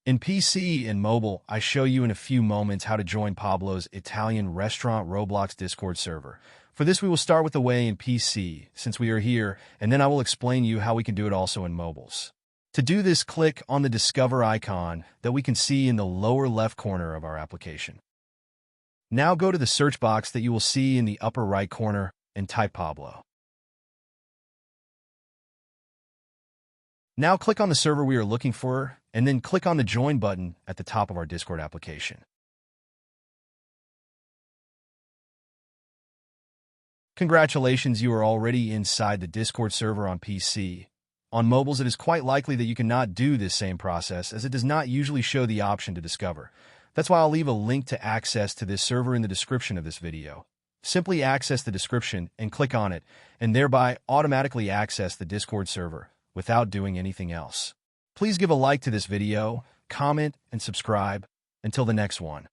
In PC and mobile, I show you in a few moments how to join Pablo's Italian restaurant Roblox Discord server. For this, we will start with the way in PC, since we are here, and then I will explain you how we can do it also in mobiles. To do this, click on the Discover icon that we can see in the lower left corner of our application. Now go to the search box that you will see in the upper right corner and type Pablo. Now click on the server we are looking for, and then click on the Join button at the top of our Discord application. Congratulations, you are already inside the Discord server on PC. On mobiles, it is quite likely that you cannot do this same process, as it does not usually show the option to discover. That's why I'll leave a link to access to this server in the description of this video. Simply access the description and click on it, and thereby automatically access the Discord server without doing anything else. Please give a like to this video, comment, and subscribe. Until the next one.